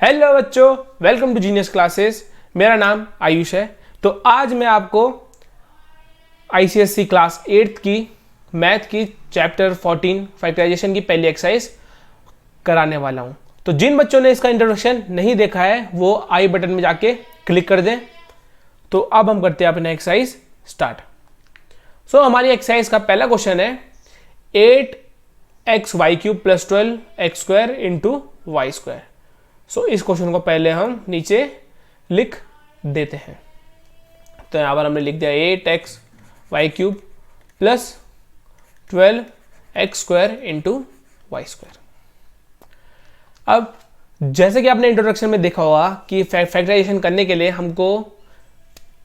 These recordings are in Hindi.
हेलो बच्चों, वेलकम टू जीनियस क्लासेस। मेरा नाम आयुष है। तो आज मैं आपको आईसीएससी क्लास 8 की मैथ की चैप्टर 14 फैक्टराइजेशन की पहली एक्सरसाइज कराने वाला हूं। तो जिन बच्चों ने इसका इंट्रोडक्शन नहीं देखा है वो आई बटन में जाके क्लिक कर दें। तो अब हम करते हैं अपना एक्सरसाइज स्टार्ट। सो हमारी एक्सरसाइज का पहला क्वेश्चन है 8xy³ + 12x² इंटू y²। सो इस क्वेश्चन को पहले हम नीचे लिख देते हैं। तो यहाँ पर हमने लिख दिया 8xy³ + 12x² इंटू y²। अब जैसे कि आपने इंट्रोडक्शन में देखा होगा कि फैक्टराइजेशन करने के लिए हमको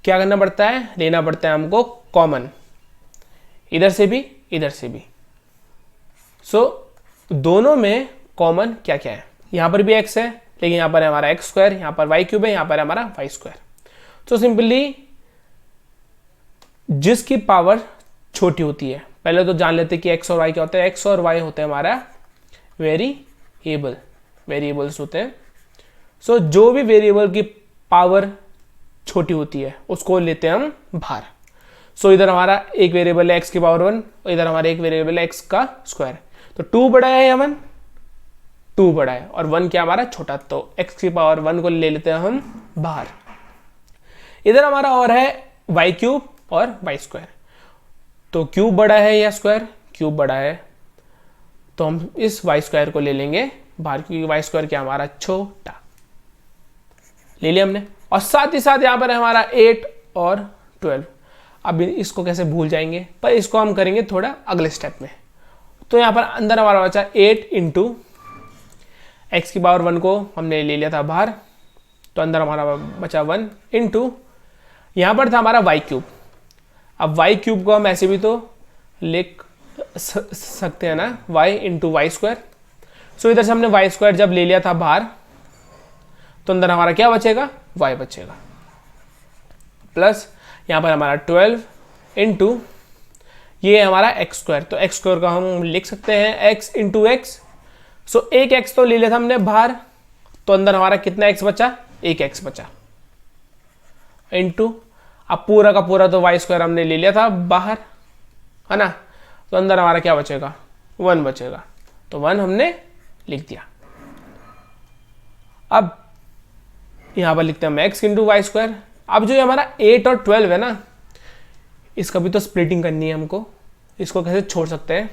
क्या करना पड़ता है, लेना पड़ता है हमको कॉमन, इधर से भी इधर से भी। सो दोनों में कॉमन क्या क्या है, यहाँ पर भी x है लेकिन यहाँ पर है हमारा x², यहाँ पर y³ है, यहाँ पर है हमारा y²। तो सिंपली जिसकी पावर छोटी होती है, पहले तो जान लेते कि x और y क्या होता है। x और y होते हैं हमारा वेरिएबल्स होते हैं। सो जो भी वेरिएबल की पावर छोटी होती है उसको लेते हैं हम भार। सो इधर हमारा एक वेरिएबल है x की पावर 1 और इधर हमारा एक वेरिएबल है x का स्क्वायर। तो 2 बड़ा है या 1? 2 बड़ा है और 1 क्या हमारा छोटा, तो x की पावर 1 को ले लेते हैं हम बाहर। इधर हमारा और है y³ और y²। तो क्यूब बड़ा है या स्क्वायर? क्यूब बड़ा है, तो हम इस y² को ले लेंगे बाहर क्योंकि y² क्या हमारा छोटा। ले लिया हमने। और साथ ही साथ यहाँ पर है हमारा 8 और 12। अब इसको कैसे भूल जाएंगे, पर इसको हम करेंगे थोड़ा अगले स्टेप में। तो यहाँ पर अंदर हमारा बचा 8 इंटू x की पावर 1 को हमने ले लिया था बाहर, तो अंदर हमारा बचा 1 इंटू यहाँ पर था हमारा y³। अब y³ को हम ऐसे भी तो लिख सकते हैं ना, y इंटू y²। सो इधर से हमने y² जब ले लिया था बाहर तो अंदर हमारा क्या बचेगा, y बचेगा। प्लस यहाँ पर हमारा 12 इंटू ये हमारा x²। तो x² का हम लिख सकते हैं x इंटू एक्स। सो एक x तो ले लिया था हमने बाहर, तो अंदर हमारा कितना x बचा, एक x बचा इंटू अब पूरा का पूरा तो y² हमने ले लिया था बाहर, है ना। तो अंदर हमारा क्या बचेगा, 1 बचेगा। तो 1 हमने लिख दिया। अब यहां पर लिखते हैं हम x इंटू y²। अब जो ये हमारा 8 और 12 है ना, इसका भी तो स्प्लिटिंग करनी है हमको। इसको कैसे छोड़ सकते हैं,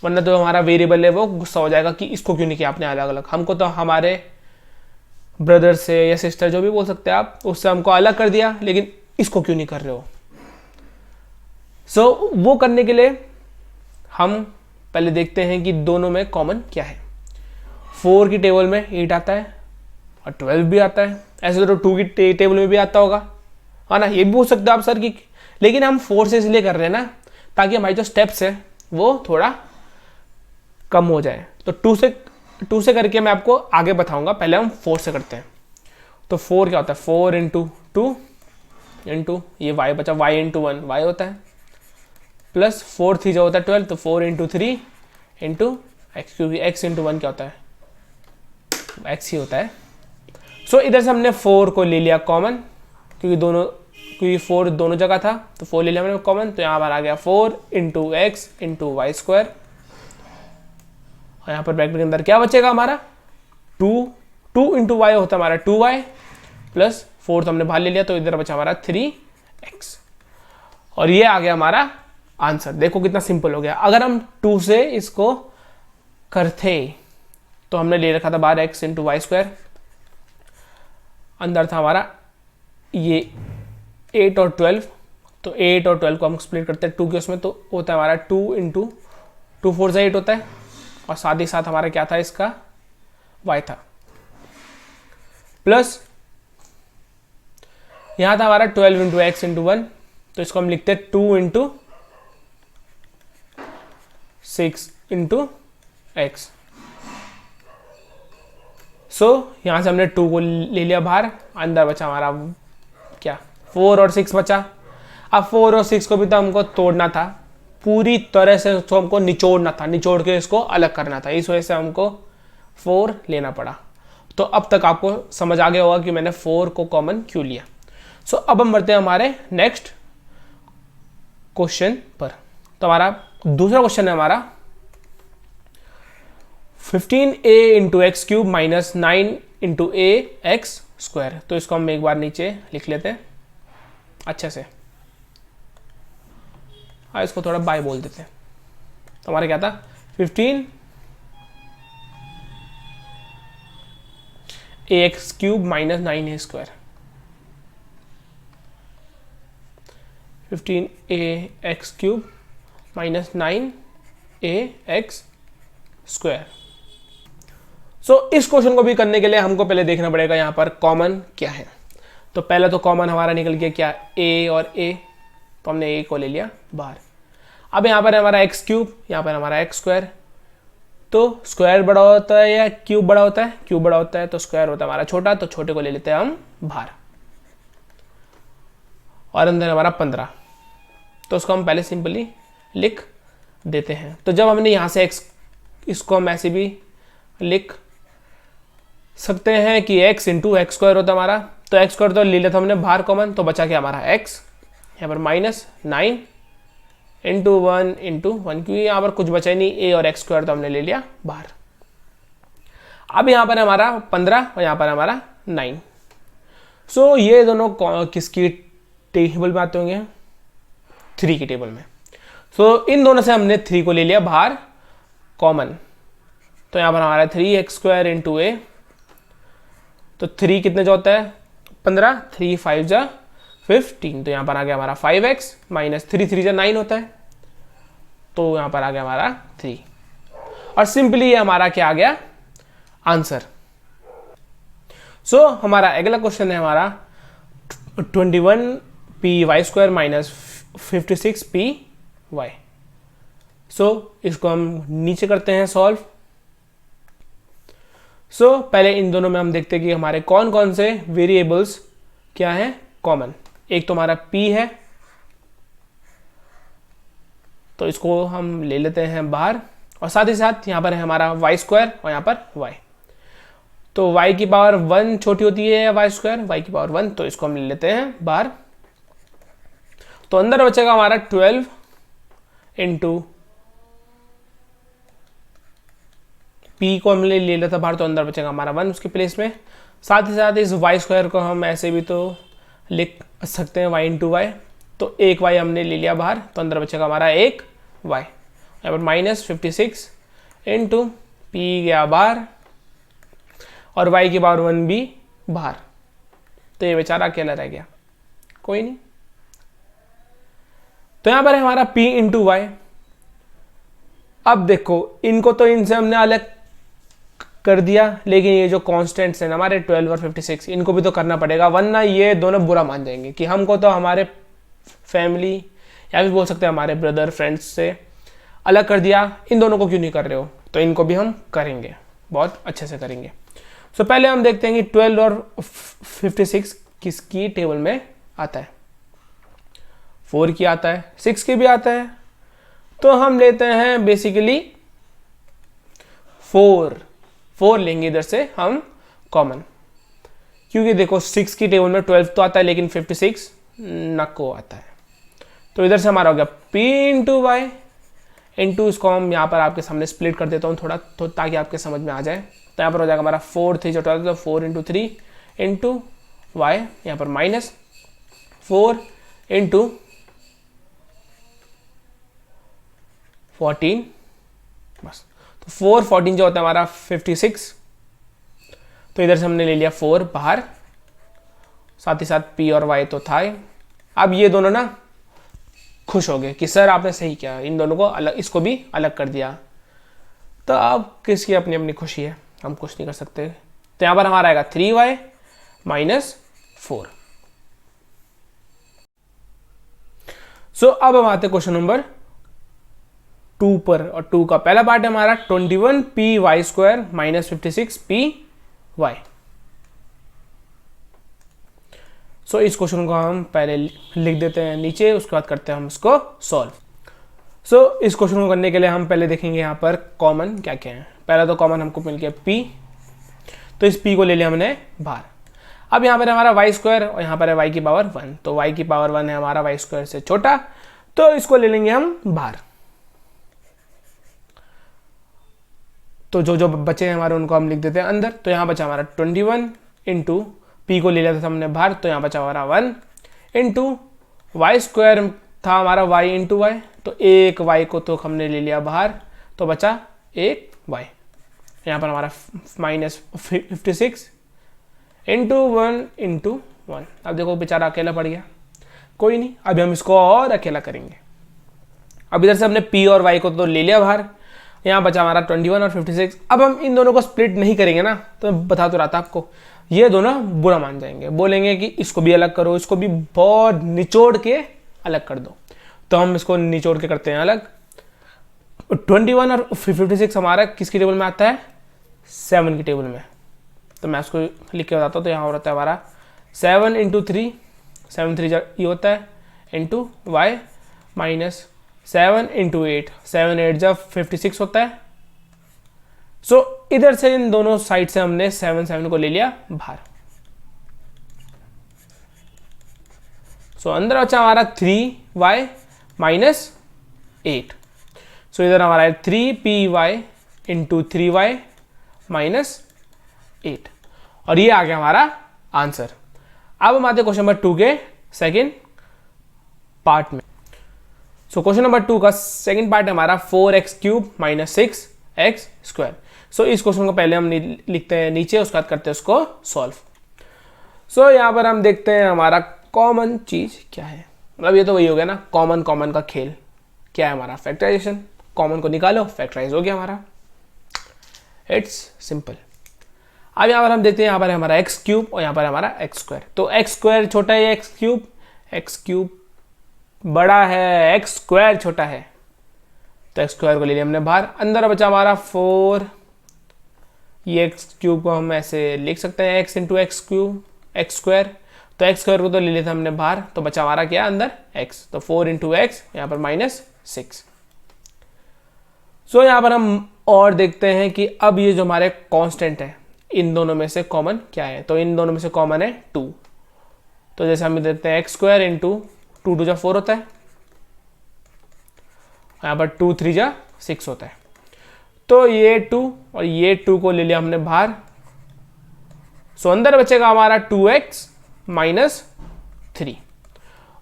वरना तो हमारा वेरिएबल है वो गुस्सा हो जाएगा कि इसको क्यों नहीं किया आपने अलग अलग। हमको तो हमारे ब्रदर से या सिस्टर जो भी बोल सकते हैं आप, उससे हमको अलग कर दिया, लेकिन इसको क्यों नहीं कर रहे हो। सो वो करने के लिए हम पहले देखते हैं कि दोनों में कॉमन क्या है। 4 की टेबल में 8 आता है और 12 भी आता है। ऐसे तो 2 की टेबल में भी आता होगा, है ना। ये भी पूछ सकते हो आप सर की, लेकिन हम 4 से इसलिए कर रहे हैं ना ताकि हमारी जो स्टेप्स है वो थोड़ा कम हो जाए। तो 2 से करके मैं आपको आगे बताऊंगा, पहले हम 4 से करते हैं। तो 4 क्या होता है, 4 इंटू 2 इंटू ये y बचा, y इंटू 1 y होता है, प्लस 4 3 जो होता है 12, तो 4 इंटू 3 इंटू x, क्योंकि x इंटू 1 क्या होता है, x ही होता है। सो इधर से हमने 4 को ले लिया कॉमन, क्योंकि 4 दोनों जगह था, तो 4 ले लिया हमने कॉमन। तो यहाँ पर आ गया 4 इंटू एक्स इंटू y²। और यहाँ पर ब्रैकेट के अंदर क्या बचेगा हमारा, 2 इंटू वाई होता है हमारा 2y, प्लस 4 तो हमने बाहर ले लिया, तो इधर बचा हमारा 3x। और ये आ गया हमारा आंसर। देखो कितना सिंपल हो गया। अगर हम 2 से इसको करते तो हमने ले रखा था बाहर x इंटू y², अंदर था हमारा ये 8 और 12। तो 8 और 12 को हम स्प्लिट करते हैं 2 के उसमें, तो होता है हमारा 2 इंटू 2 4 से 8 होता है, और साथ ही साथ हमारा क्या था, इसका y था, प्लस यहां था हमारा 12 इंटू एक्स इंटू 1। तो इसको हम लिखते हैं 2 इंटू 6 इंटू एक्स। सो यहां से हमने 2 को ले लिया बाहर, अंदर बचा हमारा क्या, 4 और 6 बचा। अब 4 और 6 को भी तो हमको तोड़ना था, पूरी तरह से उसको हमको निचोड़ना था, निचोड़ के इसको अलग करना था। इस वजह से हमको 4 लेना पड़ा। तो अब तक आपको समझ आ गया होगा कि मैंने 4 को कॉमन क्यों लिया। सो अब हम बढ़ते हैं हमारे नेक्स्ट क्वेश्चन पर। तो हमारा दूसरा क्वेश्चन है हमारा 15a into x cube minus 9 into a x square. तो इसको हम एक बार नीचे लिख लेते हैं अच्छे से। इसको थोड़ा बाय बोल देते हैं। तो हमारा क्या था 15 ए एक्स क्यूब माइनस 9 ए स्क्वायर। 15 ए एक्स क्यूब माइनस 9 ए एक्स स्क्वायर। सो इस क्वेश्चन को भी करने के लिए हमको पहले देखना पड़ेगा यहाँ पर कॉमन क्या है। तो पहले तो कॉमन हमारा निकल गया क्या, a और a, तो हमने a को ले लिया बाहर। अब यहाँ पर हमारा एक्स क्यूब, यहाँ पर हमारा एक्स स्क्वायर। तो स्क्वायर बड़ा होता है या क्यूब बड़ा होता है? क्यूब बड़ा होता है, तो स्क्वायर होता है हमारा छोटा, तो छोटे को ले लेते हैं हम बाहर। और अंदर हमारा 15, तो उसको हम पहले सिंपली लिख देते हैं। तो जब हमने यहाँ से x, इसको हम ऐसे भी लिख सकते हैं कि x इंटू एक्स स्क्वायर होता है हमारा। तो एक्स स्क्वायर तो ले लेते हमने बाहर कॉमन, तो बचा क्या हमारा x, यहाँ पर माइनस 9 इंटू 1 इंटू 1, क्योंकि यहाँ पर कुछ बचा ही नहीं, a और एक्स स्क्वायर तो हमने ले लिया बाहर। अब यहाँ पर हमारा 15 और यहाँ पर हमारा 9। सो ये दोनों किसकी टेबल में आते होंगे? 3 की टेबल में। सो इन दोनों से हमने 3 को ले लिया बाहर कॉमन। तो यहाँ पर हमारा 3x स्क्वायर इंटू ए, तो 3 कितने जो होता है 15, 3 5 जा 15, तो यहाँ पर आ गया हमारा 5x माइनस 3 3 जा 9 होता है, तो यहाँ पर आ गया हमारा 3। और सिंपली ये हमारा क्या आ गया आंसर। सो हमारा अगला क्वेश्चन है हमारा 21p y square minus 56p y. So इसको हम नीचे करते हैं सॉल्व। सो पहले इन दोनों में हम देखते हैं कि हमारे कौन कौन से वेरिएबल्स क्या है कॉमन। एक तो हमारा p है, तो इसको हम ले लेते हैं बाहर। और साथ ही साथ यहाँ पर है हमारा वाई स्क्वायर और यहाँ पर y। तो y की पावर 1 छोटी होती है या वाई स्क्वायर, y की पावर 1, तो इसको हम ले लेते हैं बाहर। तो अंदर बचेगा हमारा 12 इंटू p को हमने ले लिया था बाहर, तो अंदर बचेगा हमारा 1 उसके प्लेस में। साथ ही साथ इस वाई स्क्वायर को हम ऐसे भी तो लिख सकते हैं y इंटू वाई। तो एक y हमने ले लिया बाहर, तो अंदर बचेगा हमारा एक y। यहाँ पर माइनस 56 इंटू पी गया बाहर और y की पावर 1 भी बाहर, तो ये बेचारा अकेला रह गया, कोई नहीं। तो यहाँ पर है हमारा p इंटू वाई। अब देखो इनको तो इनसे हमने अलग कर दिया, लेकिन ये जो कॉन्स्टेंट्स हैं हमारे 12 और 56, इनको भी तो करना पड़ेगा, वरना ये दोनों बुरा मान जाएंगे कि हमको तो हमारे फैमिली या भी बोल सकते हैं हमारे ब्रदर फ्रेंड्स से अलग कर दिया, इन दोनों को क्यों नहीं कर रहे हो? तो इनको भी हम करेंगे, बहुत अच्छे से करेंगे। सो पहले हम देखते हैं कि 12 और 56 किसकी टेबल में आता है। 4 की आता है, 6 की भी आता है। तो हम लेते हैं बेसिकली 4 लेंगे इधर से हम कॉमन, क्योंकि देखो 6 की टेबल में 12 तो आता है लेकिन 56 नको आता है। तो इधर से हमारा हो गया p इंटू वाई इंटू, इसको हम यहाँ पर आपके सामने स्प्लिट कर देता हूँ थोड़ा, तो ताकि आपके समझ में आ जाए। तो यहाँ पर हो जाएगा हमारा 4 3 जो 12, तो 4 इंटू 3 इंटू वाई, यहाँ पर माइनस 4 इंटू 14, बस। तो 4 14 जो होता है हमारा 56, तो इधर से हमने ले लिया 4 बाहर, साथ ही साथ p और y तो था। अब ये दोनों ना खुश हो गए कि सर आपने सही किया, इन दोनों को अलग, इसको भी अलग कर दिया। तो अब किसकी अपनी अपनी खुशी है, हम कुछ नहीं कर सकते। तो यहाँ पर हमारा आएगा 3y माइनस 4। सो अब हम आते क्वेश्चन नंबर 2 पर, और 2 का पहला पार्ट है हमारा 21p y square minus 56p y. So इस क्वेश्चन को हम पहले लिख देते हैं नीचे, उसके बाद करते हैं हम इसको सॉल्व। सो इस क्वेश्चन को करने के लिए हम पहले देखेंगे यहाँ पर कॉमन क्या क्या है। पहला तो कॉमन हमको मिल गया p, तो इस p को ले लिया हमने बाहर। अब यहाँ पर हमारा वाई स्क्वायर और यहाँ पर है y की पावर 1, तो y की पावर 1 है हमारा वाई स्क्वायर से छोटा, तो इसको ले लेंगे हम बाहर। तो जो जो बचे हैं हमारे उनको हम लिख देते हैं अंदर। तो यहाँ बचा हमारा 21 इंटू पी को ले लिया था हमने बाहर, तो यहाँ बचा हमारा 1 इंटू वाई स्क्वायर था हमारा y इंटू वाई, तो एक y को तो हमने ले लिया बाहर, तो बचा एक y। यहाँ पर हमारा -56 इंटू 1 इंटू 1। अब देखो बेचारा अकेला पड़ गया, कोई नहीं, अभी हम इसको और अकेला करेंगे। अब इधर से हमने p और y को तो ले लिया बाहर, यहाँ बचा हमारा 21 और 56। अब हम इन दोनों को स्प्लिट नहीं करेंगे ना, तो मैं बता तो रहा था आपको, ये दोनों बुरा मान जाएंगे, बोलेंगे कि इसको भी अलग करो, इसको भी बहुत निचोड़ के अलग कर दो। तो हम इसको निचोड़ के करते हैं अलग। 21 और 56 हमारा किसकी टेबल में आता है? 7 की टेबल में। तो मैं इसको लिख के बताता हूँ। तो यहाँ होता है हमारा 7 इंटू 3, 7 3 ये होता है, इंटू वाई माइनस 7 इंटू 8, 7 8 जब 56 होता है। सो इधर से इन दोनों साइड से हमने 7 7 को ले लिया बाहर। सो अंदर बचा हमारा 3y माइनस 8। सो इधर हमारा है 3py इंटू 3y माइनस 8, और ये आ गया हमारा आंसर। अब हम आते हैं क्वेश्चन नंबर 2 के सेकेंड पार्ट में। सो क्वेश्चन नंबर 2 का सेकंड पार्ट है हमारा 4x cube minus 6x square. सो इस क्वेश्चन को पहले हम लिखते हैं नीचे, उसके बाद करते हैं उसको सॉल्व। सो यहाँ पर हम देखते हैं हमारा कॉमन चीज क्या है, मतलब ये तो वही हो गया ना, कॉमन का खेल। क्या है हमारा? फैक्टराइजेशन। कॉमन को निकालो, फैक्टराइज हो गया हमारा, इट्स सिंपल। अब यहाँ पर हम देखते हैं, यहाँ पर है हमारा एक्स क्यूब और यहाँ पर हमारा एक्स स्क्वायर। तो एक्स स्क्वायर छोटा है एक्स क्यूब बड़ा है, एक्स स्क्वायर छोटा है, तो एक्स स्क्वायर को ले लिया हमने बाहर। अंदर बचा हमारा 4, ये एक्स क्यूब को हम ऐसे लिख सकते हैं x into x cube x square, तो एक्स स्क्वायर को तो ले लिया था हमने बाहर, तो बचा हमारा क्या अंदर एक्स, तो 4 इंटू एक्स यहाँ पर -6। सो यहाँ पर हम और देखते हैं कि अब ये जो हमारे कांस्टेंट है, इन दोनों में से कॉमन क्या है? तो इन दोनों में से कॉमन है 2। तो जैसे हम देखते हैं एक्स स्क्वायर इंटू 2 2 जा 4 होता है, यहाँ पर 2 3 जा 6 होता है। तो ये 2 और ये 2 को ले लिया हमने बाहर। सो अंदर बचेगा हमारा 2x माइनस 3,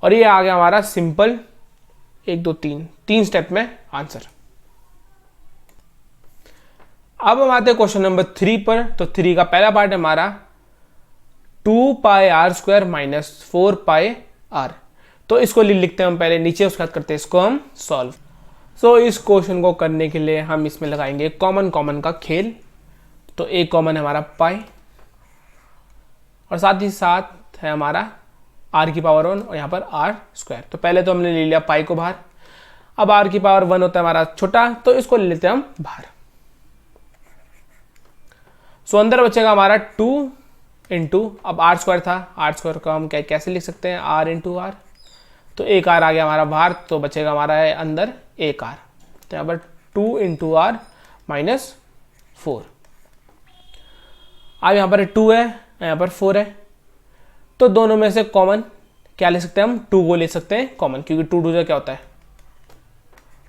और ये आ गया हमारा सिंपल 1 2 3 स्टेप में आंसर। अब हम आते हैं क्वेश्चन नंबर 3 पर। तो 3 का पहला पार्ट है हमारा 2 pi r square minus 4 pi r. तो इसको लिखते हैं हम पहले नीचे, उसके बाद करते हैं इसको हम सॉल्व। सो इस क्वेश्चन को करने के लिए हम इसमें लगाएंगे कॉमन का खेल। तो एक कॉमन है हमारा पाई, और साथ ही साथ है हमारा आर की पावर 1 और यहाँ पर आर स्क्वायर। तो पहले तो हमने ले लिया पाई को बाहर। अब आर की पावर 1 होता है हमारा छोटा, तो इसको ले लेते हैं हम बाहर। सो अंदर बचेगा हमारा 2 इंटू, अब आर स्क्वायर था, आर स्क्वायर को हम कैसे लिख सकते हैं? R into r. तो एक आर आ गया हमारा बाहर, तो बचेगा हमारा है अंदर एक आर। तो यहाँ पर 2 इंटू आर माइनस 4। अब यहाँ पर 2 है, यहाँ पर 4 है, तो दोनों में से कॉमन क्या ले सकते हैं हम? 2 को ले सकते हैं कॉमन, क्योंकि 2 2 जा क्या होता है?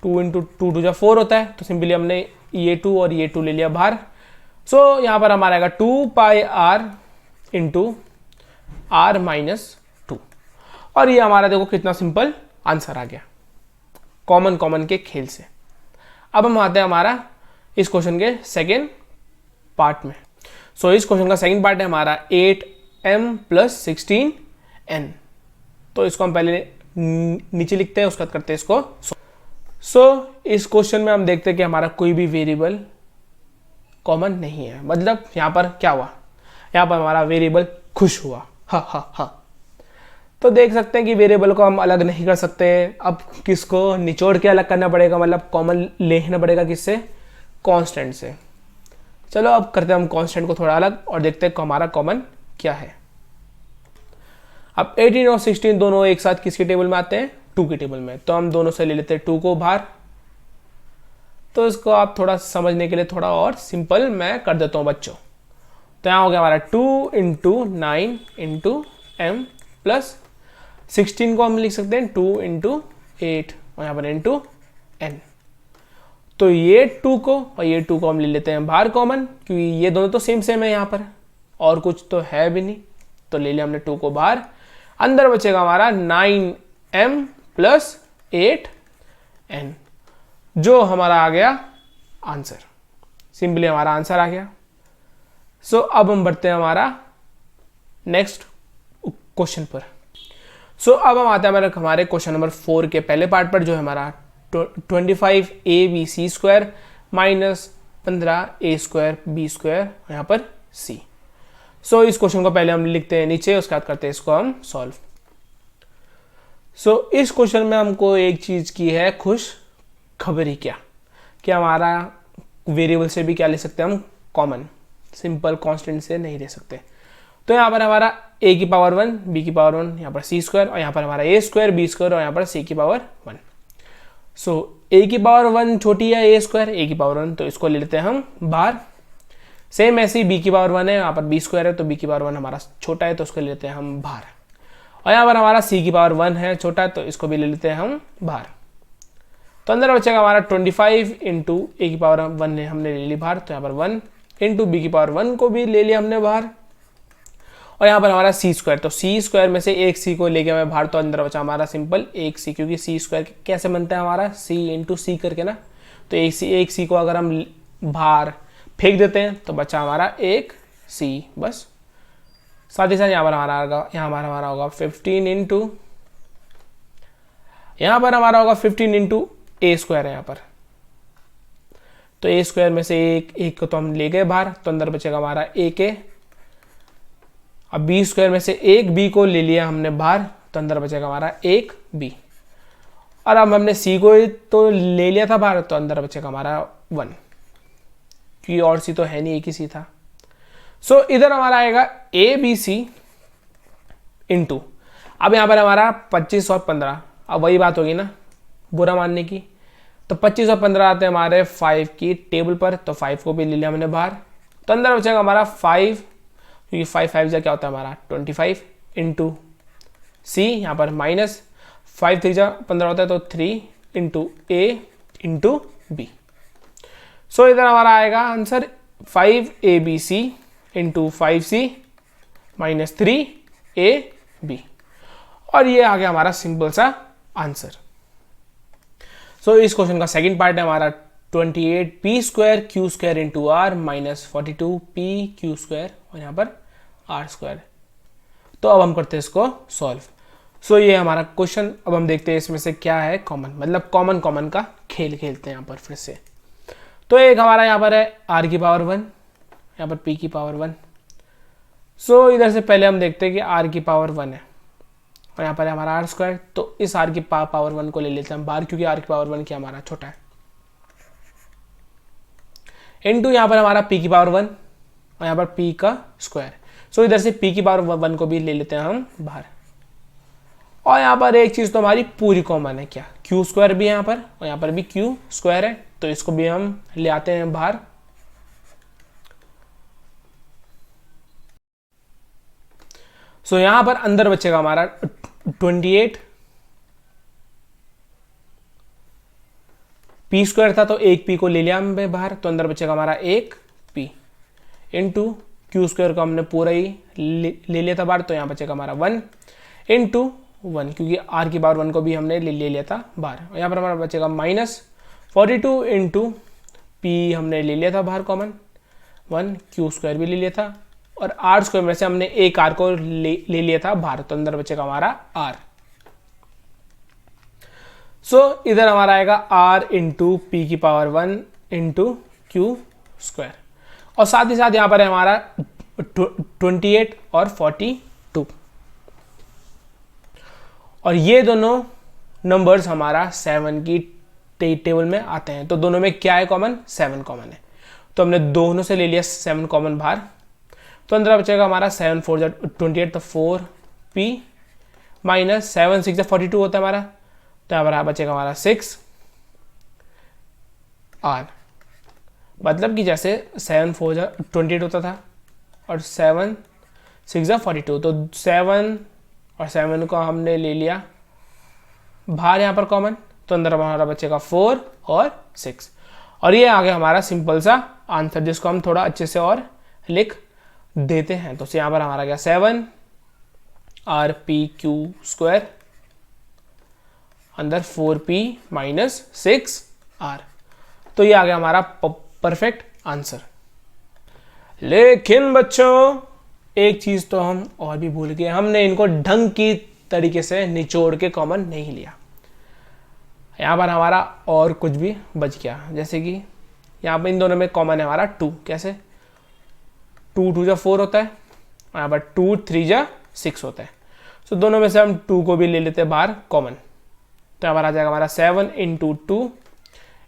2 इंटू 2 2 जा 4 होता है। तो सिंपली हमने ये 2 और ये 2 ले लिया बाहर। सो यहाँ पर हमारा आएगा 2 pi are into are minus 2, और ये हमारा देखो कितना सिंपल आंसर आ गया कॉमन के खेल से। अब हम आते हैं हमारा इस क्वेश्चन के सेकेंड पार्ट में। सो इस क्वेश्चन का सेकेंड पार्ट है हमारा 8m + 16n। तो इसको हम पहले नीचे लिखते हैं, उसके बाद करते हैं इसको। सो इस क्वेश्चन में हम देखते हैं कि हमारा कोई भी वेरिएबल कॉमन नहीं है। मतलब यहाँ पर क्या हुआ? यहाँ पर हमारा वेरिएबल खुश हुआ, हा। तो देख सकते हैं कि वेरिएबल को हम अलग नहीं कर सकते। अब किसको निचोड़ के अलग करना पड़ेगा, मतलब कॉमन लेना पड़ेगा किससे? कांस्टेंट से। चलो अब करते हैं हम कांस्टेंट को थोड़ा अलग और देखते हैं हमारा कॉमन क्या है। अब 18 और 16 दोनों एक साथ किसके टेबल में आते हैं? 2 की टेबल में। तो हम दोनों से ले लेते हैं 2 को बाहर। तो इसको आप थोड़ा समझने के लिए थोड़ा और सिंपल मैं कर देता हूँ बच्चों। तो यहाँ हो गया हमारा 2 इंटू 9 इंटू एम प्लस 16 को हम लिख सकते हैं 2 इंटू 8 और यहाँ पर इंटू एन। तो ये 2 को और ये 2 को हम ले लेते हैं बाहर कॉमन, क्योंकि ये दोनों तो सेम है यहाँ पर और कुछ तो है भी नहीं, तो ले लिया हमने 2 को बाहर। अंदर बचेगा हमारा 9m प्लस 8n, जो हमारा आ गया आंसर। सिंपली हमारा आंसर आ गया। सो अब हम बढ़ते हैं हमारा नेक्स्ट क्वेश्चन पर। सो अब हम आते हैं हमारे क्वेश्चन नंबर 4 के पहले पार्ट पर, जो है हमारा 25ab square minus 15a² b² यहाँ पर c। सो इस क्वेश्चन को पहले हम लिखते हैं नीचे, उसके बाद करते हैं इसको हम सॉल्व। सो इस क्वेश्चन में हमको एक चीज की है खुश खबरी, क्या कि हमारा वेरिएबल से भी क्या ले सकते हैं हम, कॉमन, सिंपल कांस्टेंट से नहीं ले सकते। तो यहाँ पर हमारा a की पावर 1 b की पावर 1 यहाँ पर c² और यहाँ पर हमारा a² b² और यहाँ पर c की पावर 1। सो a की पावर 1 छोटी है a² a की पावर 1, तो इसको ले लेते हैं हम बाहर। सेम ऐसे ही b की पावर 1 है, यहाँ पर b² है, तो b की पावर 1 हमारा छोटा है, तो उसको ले लेते हैं हम बाहर। और यहाँ पर हमारा c की पावर 1 है छोटा, तो इसको भी ले लेते हैं हम बाहर। तो अंदर बचेगा हमारा 25 इंटू a की पावर 1 ने हमने ले ली बाहर, तो यहाँ पर 1 इंटू b की पावर 1 को भी ले लिया हमने बाहर। और यहाँ पर हमारा c², तो c² में से एक c को लेके हमें बाहर, तो अंदर बचा हमारा सिंपल एक c, क्योंकि c² कैसे बनता है हमारा c इंटू c करके ना, तो एक c को अगर हम बाहर फेंक देते हैं तो बचा हमारा एक c बस। साथ ही साथ यहाँ पर हमारा होगा 15 इंटू, यहाँ पर हमारा होगा 15 इंटू a² है यहाँ पर, तो a² में से एक को तो हम ले गए बाहर, तो अंदर बचेगा हमारा ak। अब b² में से एक b को ले लिया हमने बाहर, तो अंदर बचेगा हमारा एक b। और अब हमने c को तो ले लिया था बाहर, तो अंदर बचेगा हमारा 1, क्योंकि और c तो है नहीं, एक ही c था। सो इधर हमारा आएगा abc इंटू, अब यहाँ पर हमारा 25 और 15, अब वही बात होगी ना बुरा मानने की, तो 25 और 15 आते हैं हमारे 5 की टेबल पर, तो 5 को भी ले लिया हमने बाहर। तो अंदर बचेगा हमारा 5, क्योंकि 5 5 जा क्या होता है हमारा 25 इंटू c, यहाँ पर माइनस 5 3 जा 15 होता है, तो 3 इंटू a इंटू b। सो इधर हमारा आएगा answer 5abc into 5c minus 3ab, और ये आ गया हमारा सिंपल सा आंसर। सो इस क्वेश्चन का सेकंड पार्ट है हमारा 28p² q² into r minus 42p q² और यहाँ पर r²। तो अब हम करते हैं इसको सॉल्व। सो ये हमारा क्वेश्चन, अब हम देखते हैं इसमें से क्या है कॉमन, मतलब कॉमन का खेल खेलते हैं यहाँ पर फिर से। तो एक हमारा यहाँ पर है r की पावर 1, यहाँ पर p की पावर 1। सो इधर से पहले हम देखते हैं कि r की पावर 1 है और यहाँ पर है हमारा r², तो इस r की पावर 1 को ले लेते हैं हम बाहर, क्योंकि r की पावर 1 क्या हमारा छोटा है। इनटू यहाँ पर हमारा p की पावर 1 और यहाँ पर p का स्क्वायर। सो इधर से p की पावर 1 को भी ले लेते हैं हम बाहर। और यहाँ पर एक चीज तो हमारी पूरी कॉमन है, क्या q² भी है यहाँ पर और यहाँ पर भी q² है, तो इसको भी हम ले आते हैं बाहर। सो यहां पर अंदर बचेगा हमारा 28 p² था, तो एक p को ले लिया हमने बाहर, तो अंदर बचेगा हमारा एक p इंटू q² को हमने पूरा ही ले लिया था बाहर, तो यहाँ बचेगा हमारा 1 इंटू 1, क्योंकि r की पावर 1 को भी हमने ले लिया था बाहर। और यहाँ पर हमारा बचेगा माइनस 42 इंटू p हमने ले लिया था बाहर कॉमन, 1 q² भी ले लिया था, और r² में से हमने एक r को ले लिया था बाहर, तो अंदर बचेगा हमारा r। सो इधर हमारा आएगा r इंटू p की पावर 1 इंटू q², और साथ ही साथ यहाँ पर है हमारा 28 और 42, और ये दोनों नंबर्स हमारा 7 की टेबल में आते हैं। तो दोनों में क्या है कॉमन, 7 कॉमन है, तो हमने दोनों से ले लिया 7 कॉमन बाहर। तो अंदर बचेगा हमारा 7 4 जा 28, तो 4p माइनस 7 6 जा 42 होता है हमारा, तो यहाँ पर बचेगा हमारा 6r, मतलब कि जैसे 7 4 जा 28 होता था और 7 6 जा 42, तो 7 और 7 को हमने ले लिया बाहर यहाँ पर कॉमन, तो अंदर हमारा बचेगा 4 और 6, और ये आ गया हमारा सिंपल सा आंसर, जिसको हम थोड़ा अच्छे से और लिख देते हैं। तो यहाँ पर हमारा गया 7 RPQ² अंदर 4P माइनस 6R, तो ये आ गया हमारा परफेक्ट आंसर। लेकिन बच्चों एक चीज तो हम और भी भूल गए, हमने इनको ढंग की तरीके से निचोड़ के कॉमन नहीं लिया। यहाँ पर हमारा और कुछ भी बच गया, जैसे कि यहाँ पर इन दोनों में कॉमन है हमारा 2, कैसे 2 2 जा 4 होता है, यहाँ पर 2 3 जा 6 होता है, तो दोनों में से हम 2 को भी ले लेते हैं बाहर कॉमन, तो यहाँ पर आ जाएगा हमारा 7 × 2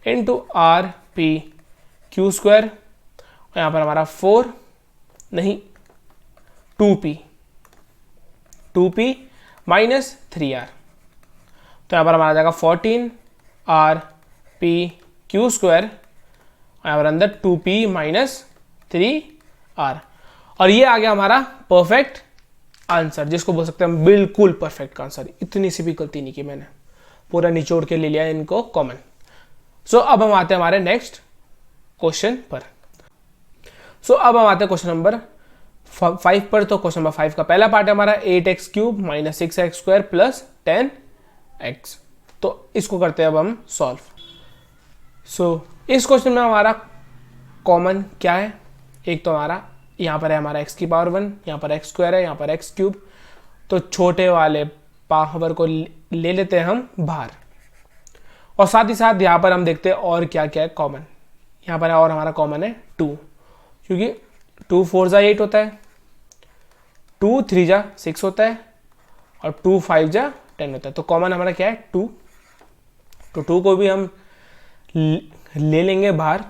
× RPQ², और यहाँ पर हमारा 4 नहीं 2P माइनस 3R, तो यहाँ पर हमारा आ जाएगा 14 RPQ², और यहाँ पर अंदर 2P माइनस 3R, और ये आ गया हमारा परफेक्ट आंसर, जिसको बोल सकते हैं बिल्कुल परफेक्ट आंसर। इतनी सी भी गलती नहीं की मैंने, पूरा निचोड़ के ले लिया इनको कॉमन। सो अब हम आते हैं हमारे नेक्स्ट क्वेश्चन पर। अब हम आते हैं क्वेश्चन नंबर 5 पर। तो क्वेश्चन नंबर 5 का पहला पार्ट है हमारा 8x³ minus 6x² plus 10x। तो इसको करते हैं अब हम सॉल्व। इस क्वेश्चन में हमारा कॉमन क्या है, एक तो हमारा यहाँ पर है हमारा x⁻1, यहाँ पर x² है, यहाँ पर x³, तो छोटे वाले पावर को ले लेते हैं हम बाहर, और साथ ही साथ यहाँ पर हम देखते हैं और क्या क्या है कॉमन। यहाँ पर और हमारा कॉमन है 2, क्योंकि 2 4 जा 8 होता है, 2 3 जा 6 होता है, और 2 5 जा 10 होता है, तो कॉमन हमारा क्या है 2। तो 2 को भी हम ले लेंगे बाहर,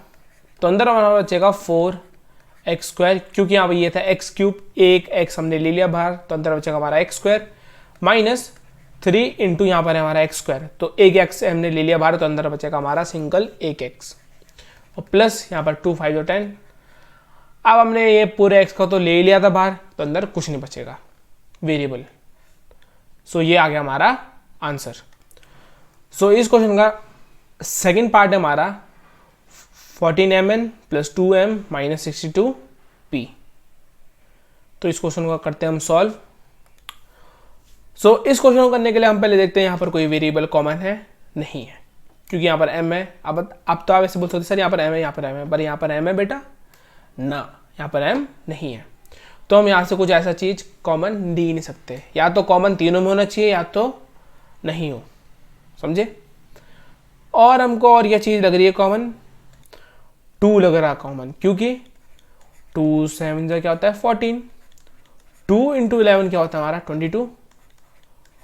तो अंदर हमारा बचेगा 4x², क्योंकि यहाँ पर ये था x³, एक x हमने ले लिया बाहर, तो अंदर बचेगा हमारा x² माइनस 3 × यहाँ पर है हमारा x², तो एक x हमने ले लिया बाहर, तो अंदर बचेगा हमारा सिंगल एक x, और प्लस यहाँ पर 2 5 जो 10। अब हमने ये पूरे x को तो ले लिया था बाहर, तो अंदर कुछ नहीं बचेगा वेरिएबल। ये आ गया हमारा आंसर। इस क्वेश्चन का सेकंड पार्ट है हमारा 14mn plus 2m minus 62p। तो इस क्वेश्चन को करते हैं हम सॉल्व। इस क्वेश्चन को करने के लिए हम पहले देखते हैं यहाँ पर कोई वेरिएबल कॉमन है, नहीं है, क्योंकि यहाँ पर m है। अब तो आप ऐसे बोल सकते सर यहाँ पर m है, यहाँ पर m है, पर यहाँ पर m है बेटा ना, यहाँ पर m नहीं है, तो हम यहाँ से कुछ ऐसा चीज कॉमन ले ही नहीं सकते, या तो कॉमन तीनों में होना चाहिए या तो नहीं हो, समझे। और हमको और यह चीज लग रही है कॉमन, 2 लग रहा है कॉमन, क्योंकि 2 7 जा क्या होता है 14, 2 × 11 क्या होता है हमारा 22,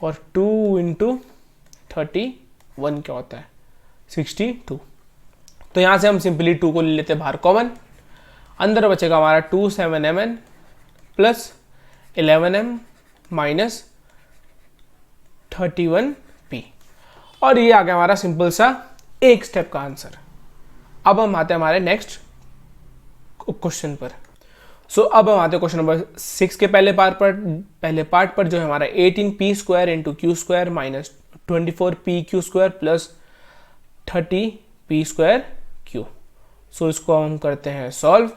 और 2 × 31 क्या होता है 62। तो यहाँ से हम सिंपली 2 को ले लेते हैं बाहर कॉमन, अंदर बचेगा हमारा 27mn plus 11m minus 31p, और ये आ गया हमारा सिंपल सा एक स्टेप का आंसर। अब हम आते हैं हमारे नेक्स्ट क्वेश्चन पर। अब हम आते हैं क्वेश्चन नंबर 6 के पहले पार्ट पर जो है हमारा 18p² × q² minus 24pq² plus 30p²q। इसको हम करते हैं सॉल्व।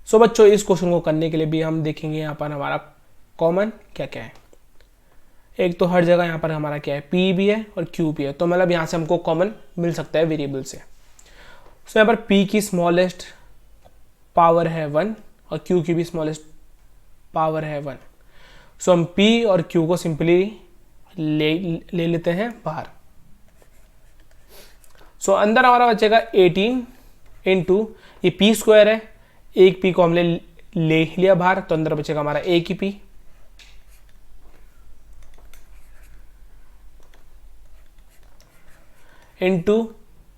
बच्चों इस क्वेश्चन को करने के लिए भी हम देखेंगे यहाँ पर हमारा कॉमन क्या क्या है। एक तो हर जगह यहाँ पर हमारा क्या है p भी है और q भी है, तो मतलब यहाँ से हमको कॉमन मिल सकता है वेरिएबल से। यहाँ पर p की स्मॉलेस्ट पावर है 1 और q की भी स्मॉलेस्ट पावर है 1। हम p और q को सिंपली ले लेते हैं बाहर। अंदर हमारा बचेगा 18 × ये p² है, एक p को हमने ले लिया बाहर, तो अंदर बचेगा हमारा एक ही p, इंटू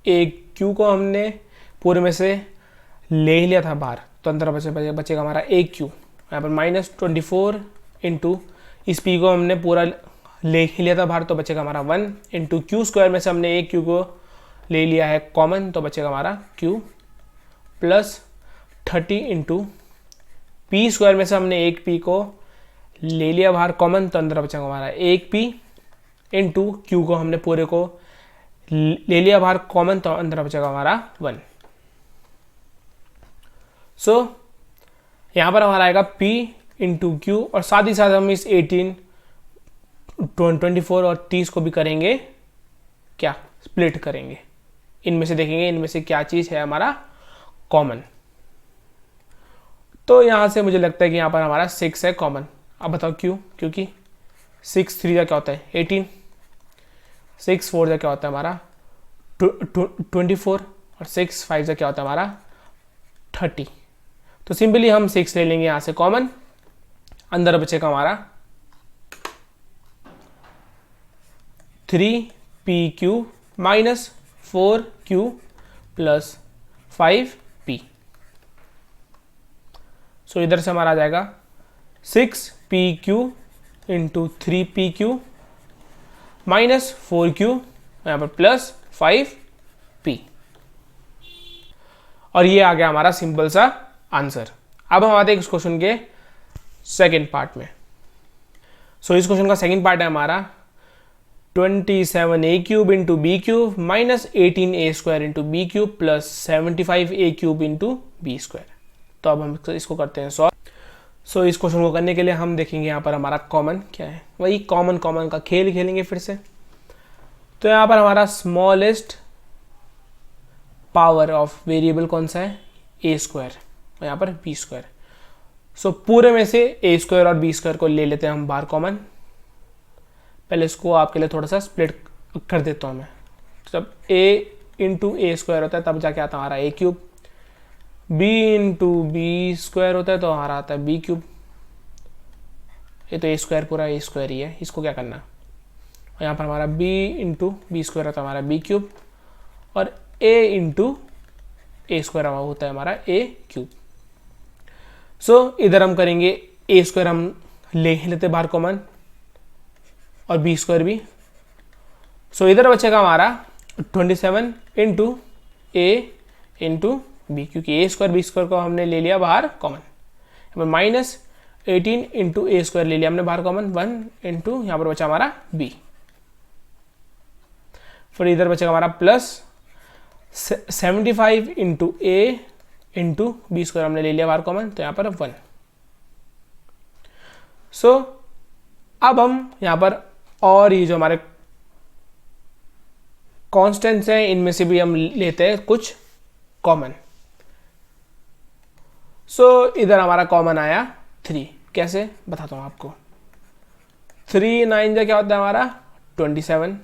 एक q को हमने पूरे में से ले लिया था बाहर, तो अंदर बचेगा हमारा एक q, यहाँ पर माइनस 24 × इस p को हमने पूरा ले लिया था बाहर, तो बचेगा हमारा 1 × q² में से हमने एक q को ले लिया है कॉमन, तो बचेगा हमारा q plus 30 into P square में से हमने एक पी को ले लिया बाहर कॉमन, तो अंदर बचा हमारा एक पी इंटू क्यू को हमने पूरे को ले लिया बाहर कॉमन, तो अंदर बचेगा हमारा 1। सो यहाँ पर हमारा आएगा P इंटू क्यू, और साथ ही साथ हम इस 18, 24 और 30 को भी करेंगे क्या, स्प्लिट करेंगे। इनमें से देखेंगे इनमें से क्या चीज़ है हमारा कॉमन। तो यहाँ से मुझे लगता है कि यहाँ पर हमारा 6 है कॉमन। अब बताओ क्यों? क्योंकि 6 3 का क्या होता है 18, 6 4 का क्या होता है हमारा 24, और 6 5 का क्या होता है हमारा 30। तो सिंपली हम 6 ले लेंगे यहाँ से कॉमन, अंदर बचेगा हमारा 3PQ minus 4Q plus 5P। सो इधर से हमारा आ जाएगा 6PQ into 3PQ minus 4Q, यहाँ पर प्लस 5P, और ये आ गया हमारा सिंपल सा आंसर। अब हम आते हैं इस क्वेश्चन के सेकेंड पार्ट में। सो इस क्वेश्चन का सेकेंड पार्ट है हमारा 27A cube into b cube minus 18A square into b cube plus 75A cube into b square. तो अब हम इसको करते हैं सॉल्व। सो इस क्वेश्चन को करने के लिए हम देखेंगे यहाँ पर हमारा कॉमन क्या है, वही कॉमन का खेल खेलेंगे फिर से। तो यहाँ पर हमारा स्मॉलेस्ट पावर ऑफ वेरिएबल कौन सा है, ए स्क्वायर, और यहाँ पर बी स्क्वायर। सो पूरे में से ए स्क्वायर और बी स्क्वायर को ले लेते हैं हम बाहर कॉमन। पहले इसको आपके लिए थोड़ा सा स्प्लिट कर देता हूँ मैं। जब ए इंटू ए स्क्वायर होता है तब जाके आता है हमारा a cube, b into b square होता है तो हमारा आता है बी क्यूब। ये तो ए स्क्वायर पूरा ए स्क्वायर ही है, इसको क्या करना, और यहाँ पर हमारा बी इंटू बी स्क्वायर होता है हमारा बी क्यूब, और ए इंटू ए स्क्वायर होता है हमारा ए क्यूब। सो इधर हम करेंगे ए स्क्वायर हम ले लेते बाहर कॉमन, और बी स्क्वायर भी। सो इधर बचेगा हमारा 27 इंटू ए इंटू बी, क्योंकि ए स्क्वायर बी स्क्वायर को हमने ले लिया बाहर कॉमन। माइनस 18 इंटू ए स्क्वायर ले लिया हमने बाहर कॉमन, 1 इंटू यहाँ पर बचा हमारा बी। फिर इधर बचेगा हमारा प्लस 75 इंटू ए इंटू बी स्क्वायर हमने ले लिया बाहर कॉमन, तो यहाँ पर 1। सो अब हम यहाँ पर और ये जो हमारे कॉन्स्टेंट्स हैं इनमें से भी हम लेते हैं कुछ कॉमन। सो इधर हमारा कॉमन आया 3। कैसे बताता हूँ आपको। 3 9 जा क्या होता है हमारा 27,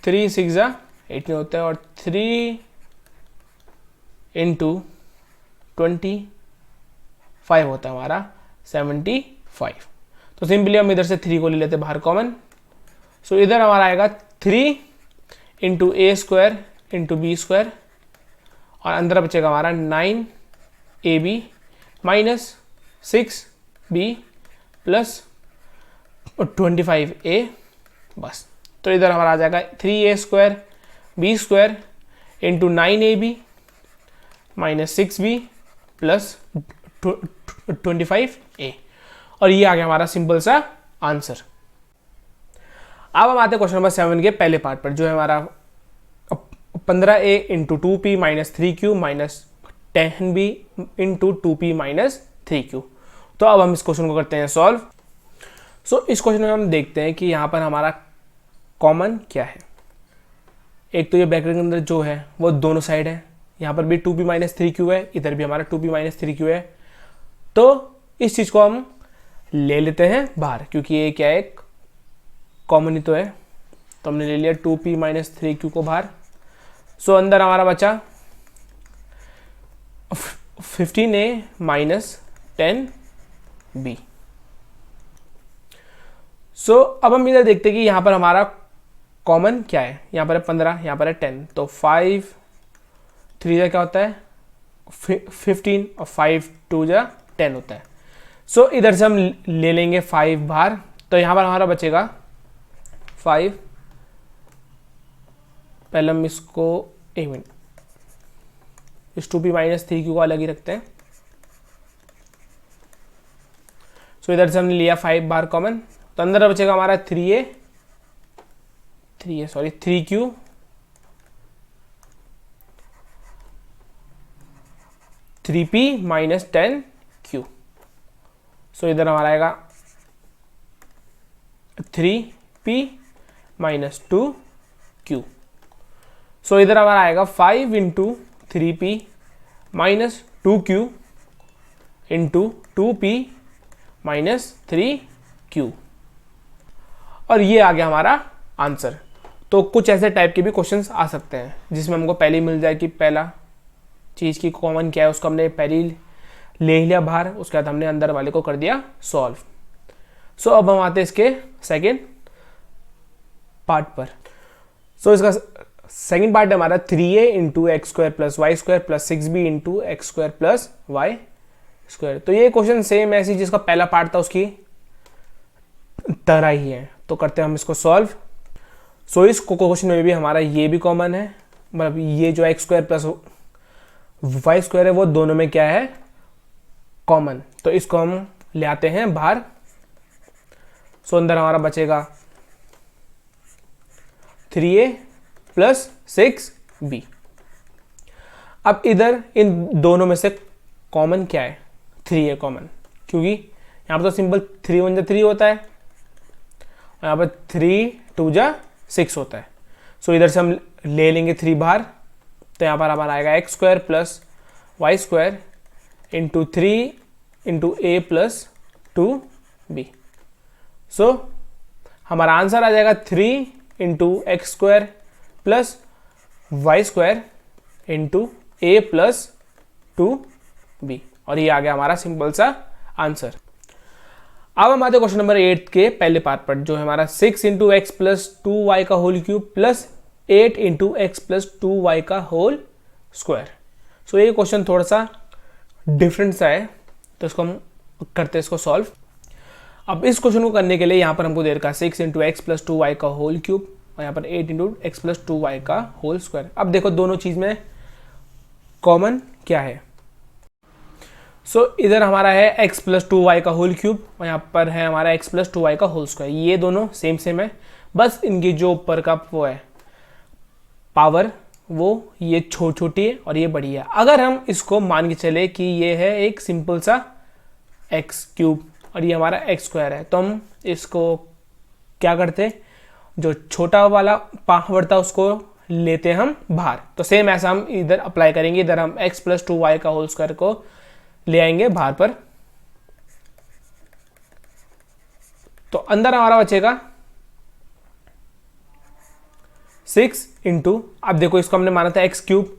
3 6 जा 18 होता है, और 3 इंटू 25 होता है हमारा 75। तो सिंपली हम इधर से 3 को ले लेते हैं बाहर कॉमन। सो इधर हमारा आएगा 3 इंटू ए स्क्वायर इंटू बी स्क्वायर, और अंदर बचेगा हमारा 9AB minus 6B plus 25A बस। तो इधर हमारा आ जाएगा 3A square b square into 9AB minus 6B plus 25A, और ये आ गया हमारा सिंपल सा आंसर। अब हम आते हैं क्वेश्चन नंबर 7 के पहले पार्ट पर, जो है हमारा 15A into 2P minus 3Q minus 10B into 2P minus 3Q। तो अब हम इस क्वेश्चन को करते हैं सॉल्व। सो इस क्वेश्चन में हम देखते हैं कि यहाँ पर हमारा कॉमन क्या है। एक तो ये ब्रैकेट के अंदर जो है वो दोनों साइड है, यहाँ पर भी 2P माइनस 3Q है, इधर भी हमारा 2P माइनस 3Q है। तो इस चीज़ को हम ले लेते हैं बाहर, क्योंकि ये क्या है कॉमन ही तो है। तो हमने ले लिया 2P माइनस 3Q को बाहर। सो अंदर हमारा बचा 15A माइनस 10B। सो अब हम इधर देखते हैं कि यहाँ पर हमारा कॉमन क्या है। यहाँ पर है 15, यहाँ पर है 10, तो 5 3 जा क्या होता है 15, और 5 2 जा 10 होता है। सो इधर से हम ले लेंगे 5 बाहर, तो यहाँ पर हमारा बचेगा 5। पहले हम इसको एक मिनट इस 2p माइनस 3q को अलग ही रखते हैं। सो इधर से हमने लिया 5 बार कॉमन, तो अंदर बचेगा हमारा 3q 3p माइनस 10q। सो इधर हमारा आएगा 3p माइनस 2q। सो इधर हमारा आएगा 5 into 3p minus 2q into 2p minus 3q, और ये आ गया हमारा आंसर। तो कुछ ऐसे टाइप के भी क्वेश्चंस आ सकते हैं जिसमें हमको पहले ही मिल जाए कि पहला चीज़ की कॉमन क्या है, उसको हमने पहले ही ले लिया बाहर, उसके बाद हमने अंदर वाले को कर दिया सॉल्व। सो अब हम आते हैं इसके सेकेंड पार्ट पर। सो इसका सेकेंड पार्ट है हमारा 3a into x square plus y square plus 6b into x square plus y square. तो ये क्वेश्चन सेम ऐसी जिसका पहला पार्ट था उसकी तरह ही है, तो करते हैं हम इसको सॉल्व। सो इस क्वेश्चन में भी हमारा ये भी कॉमन है, मतलब ये जो x square plus y square है वो दोनों में क्या है, कॉमन। तो इसको हम ले आते हैं बाहर। सो अंदर हमारा बचेगा 3a प्लस 6b। अब इधर इन दोनों में से कॉमन क्या है, 3a कॉमन, क्योंकि यहाँ पर तो सिंपल 3 1 3 होता है और यहाँ पर 3 2 6 होता है। सो इधर से हम ले लेंगे 3 बाहर, तो यहाँ पर हमारा आएगा x square plus y square into 3 into a plus 2b। So हमारा आंसर आ जाएगा 3 into x square plus y square into a plus 2b, और ये आ गया हमारा सिंपल सा आंसर। अब हम आते हैं क्वेश्चन नंबर 8 के पहले पार्ट पर, जो है हमारा 6 इंटू एक्स प्लस 2y का whole cube plus 8 into x plus 2y का होल स्क्वायर। सो ये क्वेश्चन थोड़ा सा डिफरेंट सा है, तो इसको हम करते हैं इसको सॉल्व। अब इस क्वेश्चन को करने के लिए यहाँ पर हमको दे रखा है 6 इंटू एक्स प्लस 2y का होल क्यूब और यहाँ पर 8 इंटू एक्स प्लस 2y का होल स्क्वायर। अब देखो दोनों चीज़ में कॉमन क्या है। सो इधर हमारा है x प्लस 2y का होल क्यूब और यहाँ पर है हमारा x प्लस 2y का होल स्क्वायर। ये दोनों सेम सेम है, बस इनकी जो ऊपर का वो है पावर वो ये छोटी है और ये बड़ी है। अगर हम इसको मान के चले कि ये है एक सिंपल सा x क्यूब और ये हमारा x स्क्वायर है, तो हम इसको क्या करते, जो छोटा वाला पावर था उसको लेते हम बाहर। तो सेम ऐसा हम इधर अप्लाई करेंगे, इधर हम x प्लस 2y का होल स्क्वायर को ले आएंगे बाहर पर, तो अंदर हमारा बचेगा 6 इंटू, अब देखो इसको हमने माना था एक्स क्यूब,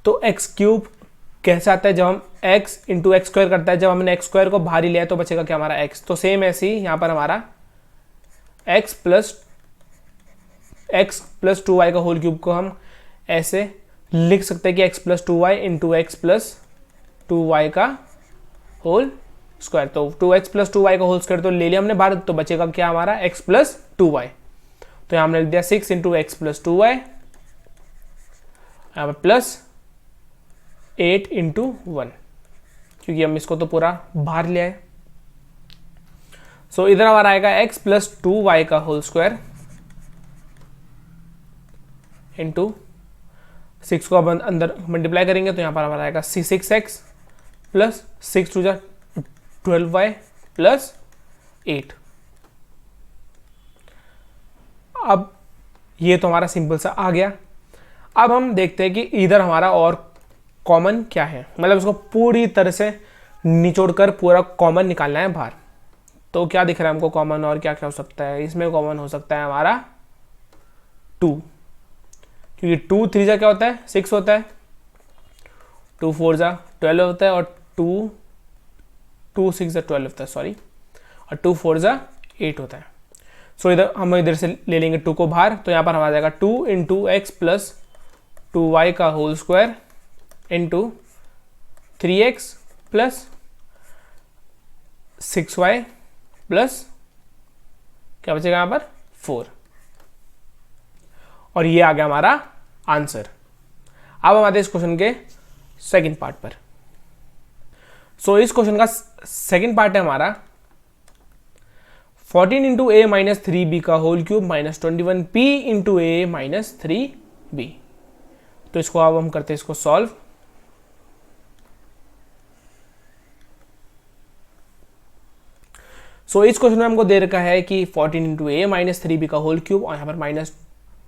तो एक्स क्यूब कैसे आता है, जब हम x इंटू एक्स स्क्वायर करता है, जब हमने एक्स स्क्वायर को बाहर ही लिया तो बचेगा क्या हमारा x। तो सेम ऐसे ही यहाँ पर हमारा x प्लस 2y का होल क्यूब को हम ऐसे लिख सकते हैं कि x plus 2y into x plus 2y का होल स्क्वायर। तो 2x प्लस 2y का होल स्क्वायर तो ले लिया हमने बाहर, तो बचेगा क्या हमारा x प्लस 2y। तो यहाँ हमने लिख दिया 6 इंटू एक्स प्लस 2y, यहाँ पर प्लस 8 इंटू 1, क्योंकि हम इसको तो पूरा बाहर लिया है। सो इधर हमारा आएगा x प्लस 2y का होल स्क्वायर इंटू 6 को अब अंदर मल्टीप्लाई करेंगे, तो यहाँ पर हमारा आएगा 6x प्लस 6 2 12y प्लस 8। अब ये तो हमारा सिंपल सा आ गया। अब हम देखते हैं कि इधर हमारा और कॉमन क्या है, मतलब इसको पूरी तरह से निचोड़कर पूरा कॉमन निकालना है बाहर। तो क्या दिख रहा है हमको कॉमन, और क्या क्या हो सकता है इसमें, कॉमन हो सकता है हमारा 2, क्योंकि 2 3 जा क्या होता है 6 होता है, 2 4 जा 12 होता है, और 2 6 जा 12 होता है सॉरी, और 2 4 जा 8 होता है। सो इधर हम इधर से ले लेंगे 2 को बाहर, तो यहाँ पर हमारा जाएगा 2 इंटू एक्स प्लस 2y का whole square into 3x plus 6y plus क्या बचेगा यहाँ पर 4, और ये आ गया हमारा आंसर। अब हम आते हैं इस क्वेश्चन के सेकंड पार्ट पर। सो इस क्वेश्चन का सेकंड पार्ट है हमारा 14 इंटू ए माइनस 3b का whole cube minus 21p into a minus 3b। तो इसको अब हम करते हैं इसको सॉल्व। सो इस क्वेश्चन में हमको दे रखा है कि 14 इंटू ए माइनस 3b का होल क्यूब और यहाँ पर minus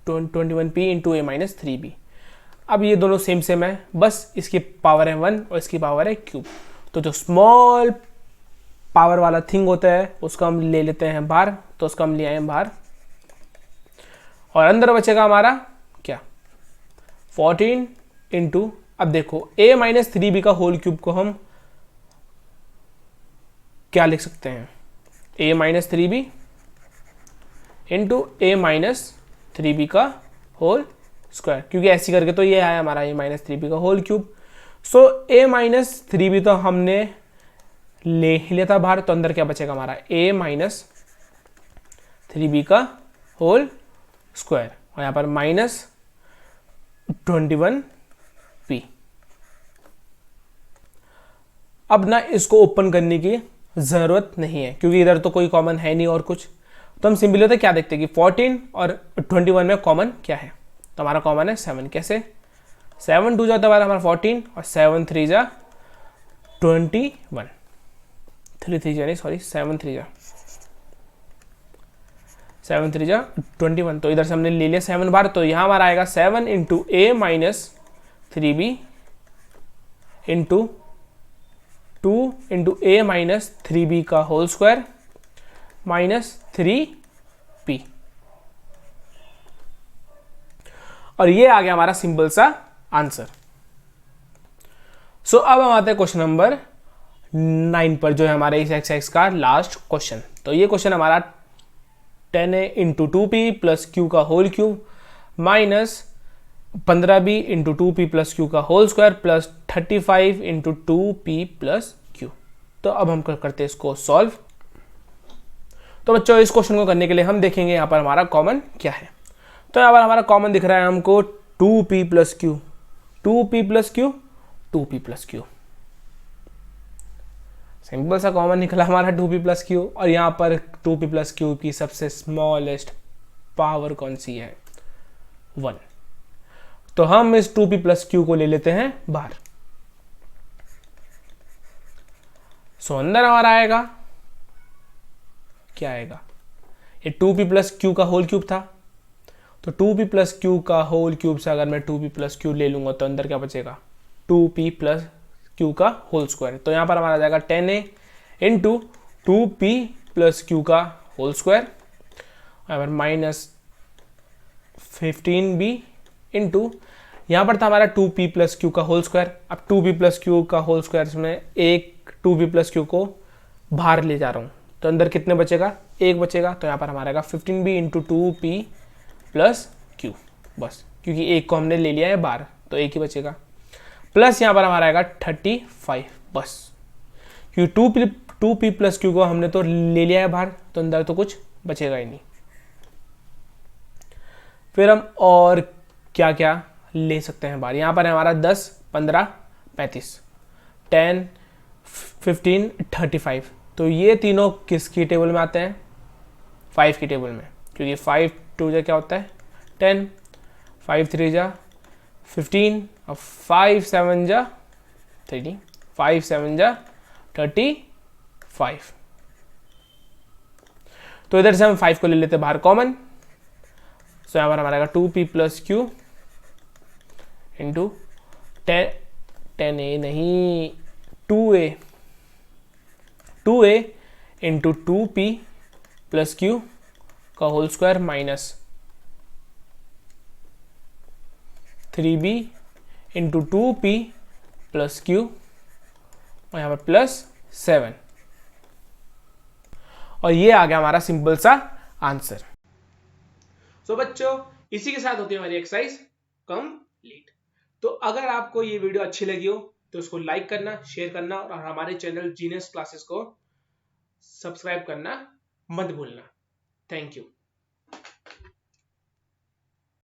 21p into a minus 3b। अब ये दोनों सेम सेम है, बस इसकी पावर है 1 और इसकी पावर है क्यूब। तो जो स्मॉल पावर वाला थिंग होता है उसको हम ले लेते हैं बाहर, तो उसको हम ले आए बाहर और अंदर बचेगा हमारा क्या 14 इंटू, अब देखो a माइनस 3b का होल क्यूब को हम क्या लिख सकते हैं, a minus 3b into a minus 3b का होल स्क्वायर, क्योंकि ऐसी करके तो ये आया हमारा a माइनस 3b का whole cube. So a minus 3b तो हमने ले ही लिया था बाहर, तो अंदर क्या बचेगा हमारा a माइनस 3b का होल स्क्वायर और यहाँ पर माइनस 21p। अब ना इसको ओपन करने की जरूरत नहीं है क्योंकि इधर तो कोई कॉमन है नहीं और कुछ, तो हम सिंपली होता क्या देखते हैं कि 14 और 21 में कॉमन क्या है, तो हमारा कॉमन है 7। कैसे 7 2 जाता है हमारा 14 और 7 3 जा 21, 3 3 जा नहीं सॉरी 7 3 जा 7 3 जा 21। तो इधर से हमने ले लिया 7 बार, तो यहाँ हमारा आएगा 7 into a minus 3b into 2 into a minus 3b का होल स्क्वायर माइनस 3p। और ये आ गया हमारा सिंपल सा आंसर। सो अब हम आते हैं क्वेश्चन नंबर 9 पर, जो है हमारे इस एक्सरसाइज का लास्ट क्वेश्चन। तो ये क्वेश्चन हमारा 10a into 2p plus q का whole cube minus 15b into 2p plus q का whole square plus 35 into 2p plus q. तो अब हम करते हैं इसको सॉल्व। तो बच्चों इस क्वेश्चन को करने के लिए हम देखेंगे यहाँ पर हमारा कॉमन क्या है। तो यहाँ पर हमारा कॉमन दिख रहा है हमको 2p plus Q, 2p plus Q, 2p plus Q. Simple सा कॉमन निकला हमारा 2p प्लस क्यू। और यहाँ पर 2p प्लस क्यू की सबसे स्मॉलेस्ट पावर कौन सी है 1। तो हम इस 2p प्लस क्यू को ले लेते हैं बाहर। सो अंदर हमारा आएगा क्या आएगा, ये 2p प्लस क्यू का होल क्यूब था, तो 2p प्लस क्यू का होल क्यूब से अगर मैं 2p प्लस क्यू ले लूंगा तो अंदर क्या बचेगा 2p प्लस क्यू का होल स्क्वायर। तो यहाँ पर हमारा जाएगा 10a into 2p plus q का होल स्क्वायर और माइनस 15b इंटू यहाँ पर था हमारा 2p प्लस क्यू का होल स्क्वायर। अब 2p प्लस क्यू का होल स्क्वायर में एक 2p प्लस क्यू को बाहर ले जा रहा हूँ, तो अंदर कितने बचेगा, एक बचेगा। तो यहाँ पर हमारा आएगा 15b into 2p plus Q, बस क्योंकि एक को हमने ले लिया है बाहर तो एक ही बचेगा, प्लस यहाँ पर हमारा आएगा 35 बस, क्योंकि 2p प्लस क्यू को हमने तो ले लिया है बाहर तो अंदर तो कुछ बचेगा ही नहीं। फिर हम और क्या क्या ले सकते हैं बाहर, यहाँ पर है हमारा 10 15 35 10 15 35। तो ये तीनों किसकी टेबल में आते हैं 5 की टेबल में, क्योंकि 5 2 जा क्या होता है 10, 5 3 जा 15 और 5 7 जा 30, 5 7 जा 35। तो इधर से हम 5 को ले लेते हैं बाहर कॉमन। सो यहाँ पर हमारा 2p plus Q into 10a नहीं 2a into 2p plus q का whole square minus 3b into 2p plus q और यहाँ पर प्लस 7। और ये आ गया हमारा सिंपल सा आंसर। सो बच्चों इसी के साथ होती है हमारी एक्सरसाइज कंप्लीट। तो अगर आपको ये वीडियो अच्छी लगी हो तो उसको लाइक करना, शेयर करना और हमारे चैनल जीनियस क्लासेस को सब्सक्राइब करना मत भूलना। Thank you.